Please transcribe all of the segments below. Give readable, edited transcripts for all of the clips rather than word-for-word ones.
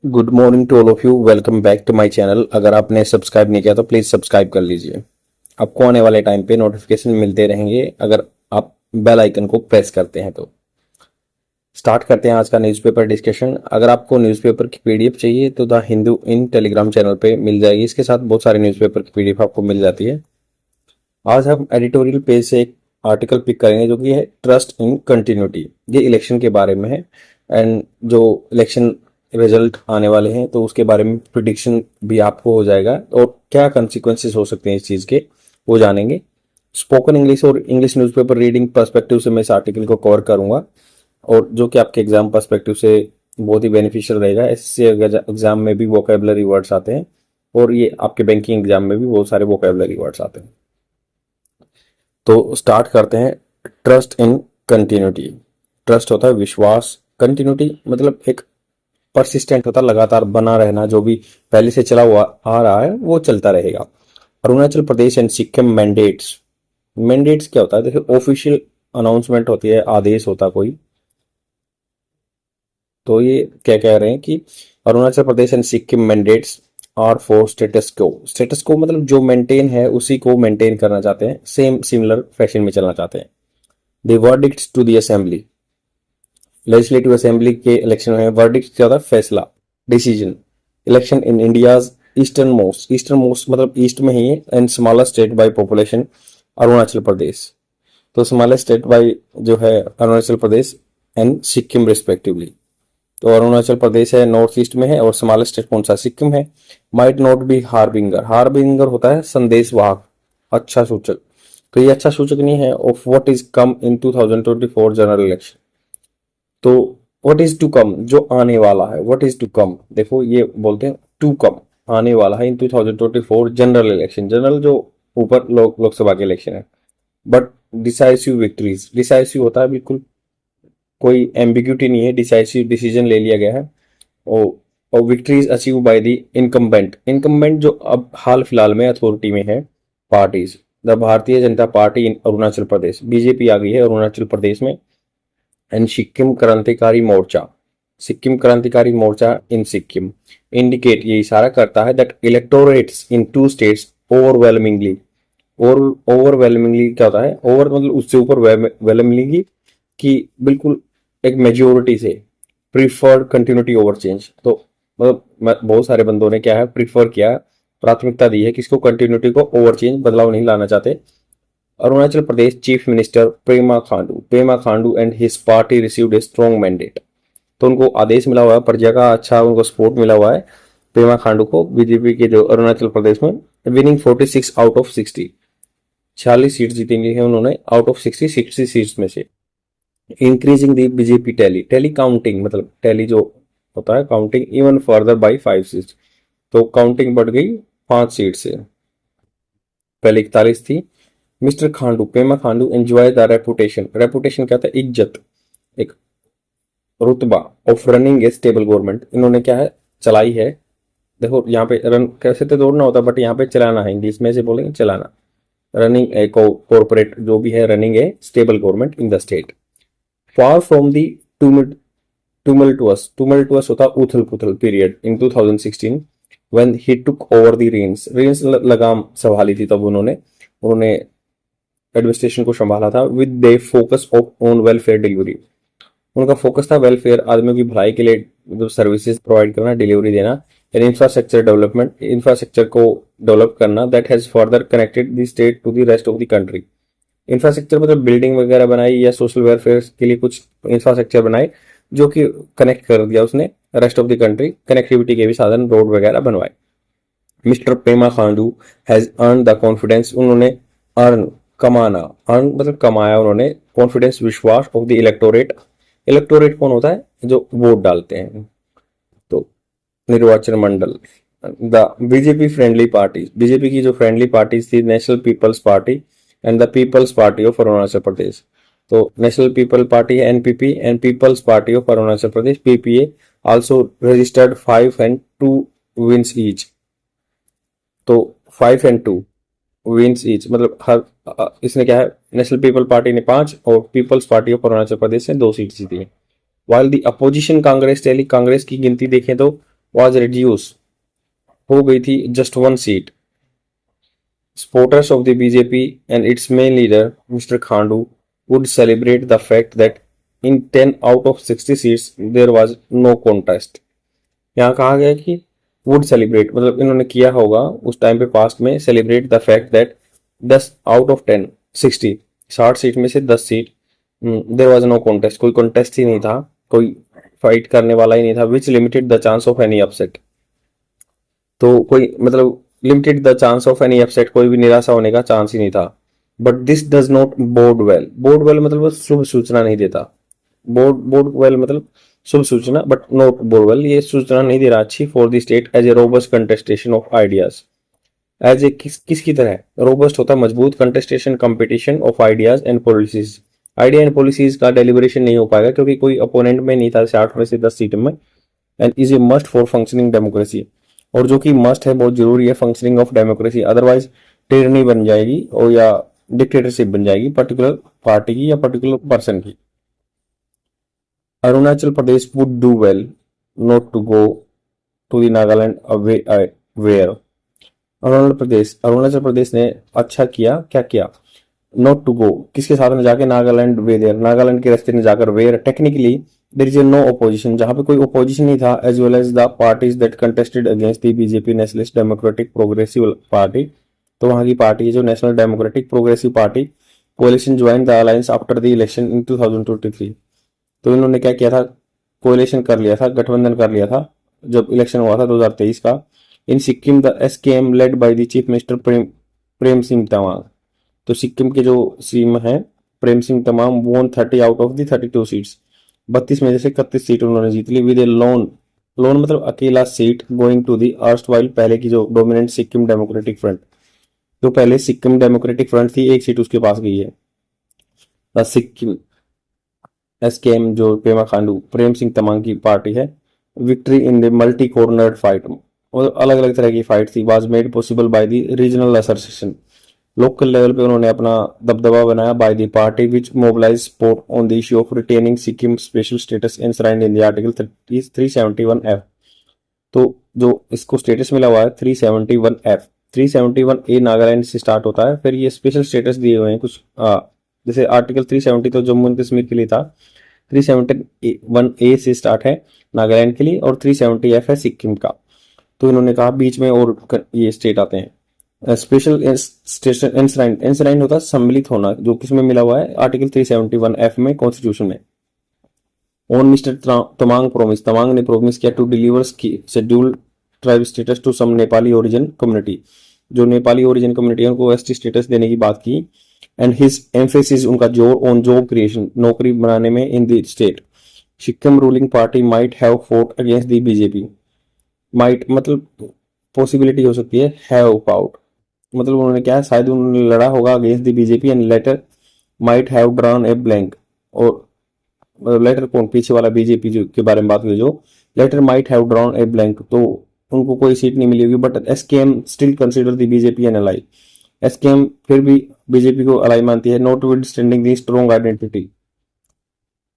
Good morning to all of you. Welcome back to my channel. अगर आपने subscribe नहीं किया तो प्लीज सब्सक्राइब कर लीजिए। आपको आने वाले टाइम पे नोटिफिकेशन मिलते रहेंगे अगर आप बेल आइकन को प्रेस करते हैं तो। स्टार्ट करते हैं आज का न्यूज़पेपर डिस्कशन। अगर आपको न्यूज़पेपर की पीडीएफ चाहिए तो the Hindu in Telegram channel पे मिल जाएगी। इसके साथ बहुत सारे न्यूज़पेपर की पीडीएफ आपको मिल जाती है। आज हम एडिटोरियल पेज से एक आर्टिकल पिक करेंगे जो कि है ट्रस्ट इन कंटिन्यूटी। ये इलेक्शन के बारे में है एंड जो इलेक्शन रिजल्ट आने वाले हैं तो उसके बारे में प्रिडिक्शन भी आपको हो जाएगा और क्या कंसिक्वेंसेस हो सकते हैं इस चीज़ के वो जानेंगे। स्पोकन इंग्लिश और इंग्लिश न्यूज़पेपर रीडिंग पर्सपेक्टिव से मैं इस आर्टिकल को कवर करूंगा और जो कि आपके एग्जाम पर्सपेक्टिव से बहुत ही बेनिफिशियल रहेगा। एसएससी एग्जाम में भी वोकेबलरी वर्ड्स आते हैं और ये आपके बैंकिंग एग्जाम में भी बहुत सारे वोकेबलरी वर्ड्स आते हैं। तो स्टार्ट करते हैं। Trust in continuity. ट्रस्ट होता है विश्वास, कंटिन्यूटी मतलब एक परसिस्टेंट होता है, लगातार बना रहना। जो भी पहले से चला हुआ आ रहा है वो चलता रहेगा। Arunachal Pradesh and Sikkim mandates. Mandates क्या होता है? देखिए ऑफिशियल अनाउंसमेंट होती है, आदेश होता कोई। तो ये क्या कह रहे हैं कि Arunachal Pradesh and Sikkim mandates are for status quo. Status quo मतलब जो मेंटेन है उसी को मेंटेन करना चाहते हैं, सेम सिमिलर फैशन में चलना चाहते हैं। The verdicts to the assembly. Legislative assembly के इलेक्शन में वर्डिक्ट क्या होता है? फैसला, decision. Election in India's easternmost मतलब ईस्ट में ही है and smallest state by population Arunachal Pradesh. तो स्मॉलेस्ट स्टेट बाय जो है अरुणाचल प्रदेश एंड सिक्किम रिस्पेक्टिवली। तो अरुणाचल प्रदेश है नॉर्थ ईस्ट में है और स्मॉलेस्ट स्टेट कौन सा? सिक्किम है। Might not be harbinger. Harbinger होता है संदेश वाहक, अच्छा सूचक। तो ये अच्छा सूचक नहीं है of what is come in 2024 general election. तो व्हाट इज टू कम, जो आने वाला है। व्हाट इज टू कम, देखो ये बोलते हैं टू कम, आने वाला है इन 2024 जनरल इलेक्शन। जनरल जो ऊपर लोकसभा के इलेक्शन है। But decisive victories. डिसाइसिव होता है बिल्कुल कोई एम्बिग्यूटी नहीं है, डिसाइसिव डिसीजन ले लिया गया है। और victories achieve by the incumbent. Incumbent जो अब हाल फिलहाल में अथॉरिटी में है parties. The Bharatiya Janata party in Arunachal Pradesh, BJP आ गई है अरुणाचल प्रदेश में। एंड सिक्किम क्रांतिकारी मोर्चा, सिक्किम क्रांतिकारी मोर्चा इन सिक्किम। इंडिकेट, ये इशारा करता है that electorates in two states overwhelmingly. और ओवरवेलमिंगली क्या होता है? ओवर मतलब उससे ऊपर, वेलमिंगली कि बिल्कुल एक मेजोरिटी से प्रीफर्ड कंटिन्यूटी ओवर चेंज। तो मतलब बहुत सारे बंदों ने क्या है प्रीफर किया, प्राथमिकता दी है किसको? कंटिन्यूटी को। ओवर चेंज, बदलाव नहीं लाना चाहते। Arunachal Pradesh chief minister Pema Khandu and his party received a strong mandate. तो उनको आदेश मिला हुआ है, प्रजा का अच्छा उनको सपोर्ट मिला हुआ है पेमा खांडू को, बीजेपी के जो अरुणाचल प्रदेश में। विनिंग 46 आउट ऑफ 60, 46 सीट जीतेंगे हैं उन्होंने आउट ऑफ 60 सीट्स में से। इंक्रीजिंग दी बीजेपी टैली काउंटिंग मतलब टैली जो होता है counting even further by 5 seats. तो काउंटिंग बढ़ गई 5 सीट से, पहले 41 थी। Mister Khandu, Pema Khandu enjoy the reputation. Reputation क्या था? इज्जत, एक रुतबा of running a stable government. इन्होंने क्या है चलाई है। देखो यहाँ पे रन कैसे तो दौड़ना होता है बट यहाँ पे चलाना है, इंग्लिश में से बोलेंगे चलाना। रनिंग ए कॉर्पोरेट जो भी है, running a stable government in the state. Far from the tumultuous होता उथल पुथल period in 2016 when he took over the reins लगाम संभाली थी तब उन्होंने एडमिनिस्ट्रेशन को संभाला था। With the focus on welfare delivery. उनका फोकस था वेलफेयर, आदमियों की भलाई के लिए जो सर्विसेज प्रोवाइड करना, डिलीवरी देना। एंड इंफ्रास्ट्रक्चर डेवलपमेंट, इंफ्रास्ट्रक्चर को डेवलप करना that has further connected the state to the rest of the country. Infrastructure मतलब बिल्डिंग वगैरह बनाई या सोशल वेलफेयर के लिए कुछ इंफ्रास्ट्रक्चर बनाए जो कि कनेक्ट कर दिया उसने rest of the country. Connectivity के भी साधन, रोड वगैरह बनवाए। Mister Pema Khandu has earn the confidence. उन्होंने अर्न, कमाना, अर्न मतलब कमाया उन्होंने, कॉन्फिडेंस विश्वास ऑफ द इलेक्टोरेट। इलेक्टोरेट कौन होता है? जो वोट डालते हैं। तो निर्वाचन मंडल। The BJP friendly party, BJP की जो फ्रेंडली पार्टीज थी, national people's party and the people's party of Arunachal Pradesh. तो नेशनल पीपल पार्टी है NPP and people's party of Arunachal Pradesh PPA also registered 5 and 2 wins each. तो 5 and 2 विंस ईच मतलब हर इसने क्या है, नेशनल पीपल पार्टी ने 5 और peoples party of Arunachal Pradesh ने 2 सीट जीती है। While the opposition Congress tally, Congress की गिनती देखें तो was reduced, हो गई थी just one seat. Supporters of the BJP and its main leader, Mr. Khandu, would celebrate the fact that in 10 out of 60 seats there was no contest. यहाँ कहा गया कि वुड सेलिब्रेट मतलब इन्होंने किया होगा उस टाइम पे पास्ट में celebrate the fact that 10 out of 10 60 seat में से 10 seat there was no contest, कोई कॉन्टेस्ट ही नहीं था, कोई फाइट करने वाला ही नहीं था, which limited the chance of any upset. तो कोई मतलब limited the chance of any upset, कोई भी निराशा होने का चांस ही नहीं था। But this does not bode well, bode well मतलब वो शुभ सूचना नहीं देता, बोर्ड बोर्ड वेल मतलब शुभ सूचना, बट नॉट बोर्ड वेल ये सूचना नहीं दे रहा अच्छी for the state as a robust contestation of ideas. As a किसकी तरह रोबस्ट होता है, मजबूत contestation competition of ideas and policies, idea and policies का डेलिब्रेशन नहीं हो पाएगा क्योंकि कोई अपोनेंट में नहीं था 60 में से 10 सीट में। And is a must for functioning democracy, और जो कि मस्ट है, बहुत जरूरी है functioning of democracy, otherwise tyranny बन जाएगी और या डिक्टेटरशिप बन जाएगी पर्टिकुलर पार्टी की या पर्टिकुलर पर्सन की। Arunachal Pradesh would do well not to go to the Nagaland where, Arunachal Pradesh ने अच्छा किया, क्या किया, नॉट टू गो किसके साथ में जाके, नागालैंड वे देयर, नागालैंड के रास्ते में जाकर, where technically there is no opposition, जहां पे कोई ओपोजिशन नहीं था, as well as the parties that contested against the BJP Nationalist Democratic Progressive Party, तो वहां की पार्टी है जो National Democratic Progressive Party, coalition join the alliance after the election in 2023। तो इन्होंने क्या किया था, कोalition कर लिया था, गठबंधन कर लिया था जब इलेक्शन हुआ था 2023 का। In Sikkim the SKM led by the chief minister Prem Singh Tamang, तो सिक्किम के जो सीएम है प्रेम सिंह तमाम वोन 30 आउट ऑफ द 32 सीट्स, 32 में से 31 सीट उन्होंने जीत ली विद ए लोन, लोन मतलब अकेला seat, going to the erstwhile पहले की जो डोमिनेंट सिक्किम डेमोक्रेटिक फ्रंट, जो पहले सिक्किम डेमोक्रेटिक फ्रंट थी एक सीट उसके पास गई है। द सिक्किम एसकेएम जो पेमा खांडू प्रेम सिंह तमांग की पार्टी है, victory in the multi cornered fight, और अलग अलग तरह की फाइट थी, was made possible by the regional association, local level पे उन्होंने अपना दबदबा बनाया, by the party which mobilise support on the issue of retaining Sikkim special status enshrined in the article 371F। तो जो इसको स्टेटस मिला हुआ है 371F, 371A नागालैंड से स्टार्ट होता है, फिर ये स्पेशल स्टेटस दिए हुए हैं कुछ जैसे आर्टिकल 370 तो जम्मू एंड कश्मीर के लिए था, 371A से स्टार्ट है नागालैंड के लिए और 370F है सिक्किम का। तो इन्होंने कहा बीच में और ये स्टेट आते हैं। स्पेशल स्टेशन एंसराइंड होता है सम्मिलित होना, जो किसमें मिला हुआ है आर्टिकल 371F में कॉन्स्टिट्यूशन में। On mister Tamang promise, Tamang ने प्रोमिस किया to deliver scheduled tribe status to some Nepali origin community, जो नेपाली ओरिजिन कम्युनिटी है उनको एसटी स्टेटस देने की बात की। एंड हिज एम्फेसिस उनका जोर ऑन जॉब क्रिएशन, नौकरी बनाने में इन the state. Sikkim ruling party might have fought against the BJP, might मतलब पॉसिबिलिटी हो सकती है, हैव आउट मतलब उन्होंने क्या शायद उन्होंने लड़ा होगा against the BJP, and later might have drawn a blank, और लेटर कौन पीछे वाला बीजेपी जो के बारे में बात हुई, जो letter might have drawn a blank, तो उनको कोई सीट नहीं मिली होगी। But SKM still consider the BJP an ally, SKM फिर भी बीजेपी को अलाई मानती है। Notwithstanding the strong identity,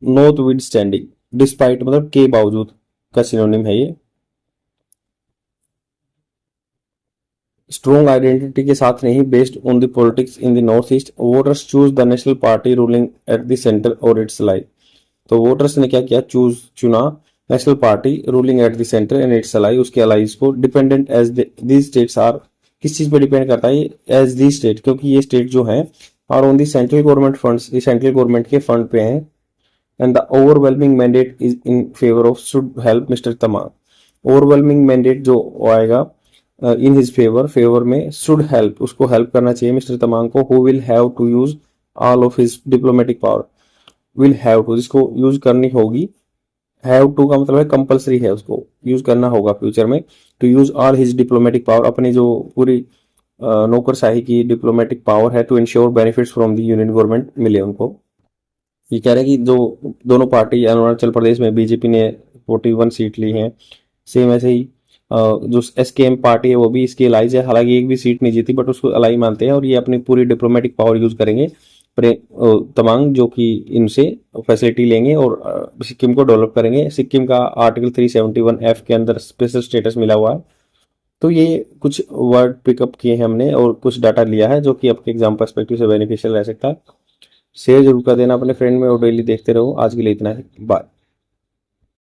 notwithstanding despite मतलब के बावजूद का सिनोनिम है ये, स्ट्रॉन्ग आइडेंटिटी के साथ नहीं, based on the politics in the North East, voters choose the national party ruling at the centre और इट्स अलाई। तो वोटर्स ने क्या किया, चुना national party ruling at the centre and its ally, उसके अलाइज को। Dependent as these states are, किस चीज पे डिपेंड करता है एज दी स्टेट, क्योंकि ये स्टेट जो है are on the central government funds, ये सेंट्रल गवर्नमेंट के फंड पे हैं। And the overwhelming mandate is in favour of should help mister Tamang, overwhelming mandate जो आएगा इन हिज फेवर में शुड हेल्प, उसको हेल्प करना चाहिए मिस्टर तमांग को। Who will have to use all of his diplomatic power, will have to जिसको use करनी होगी, हैव टू का मतलब है कंपलसरी है, उसको यूज करना होगा फ्यूचर में। To use all his diplomatic power, अपनी जो पूरी नौकरशाही की डिप्लोमेटिक पावर है, to ensure benefits from the union government मिले उनको। ये कह रहे हैं कि जो दोनों पार्टी अरुणाचल प्रदेश में बीजेपी ने 41 सीट ली हैं, सेम ऐसे ही जो एसकेएम पार्टी है वो भी इसकी अलाइज है, हालांकि एक भी सीट नहीं जीती बट उसको अलाई मानते हैं और ये अपनी पूरी डिप्लोमेटिक पावर यूज करेंगे तमांग जो कि इनसे फैसिलिटी लेंगे और सिक्किम को डेवलप करेंगे। सिक्किम का आर्टिकल 371F के अंदर स्पेशल स्टेटस मिला हुआ है। तो ये कुछ वर्ड पिकअप किए हैं हमने और कुछ डाटा लिया है जो कि आपके एग्जाम पर्सपेक्टिव से बेनिफिशियल रह सकता है। शेयर जरूर कर देना अपने फ्रेंड में और डेली देखते रहो। आज के लिए इतना है, बाय।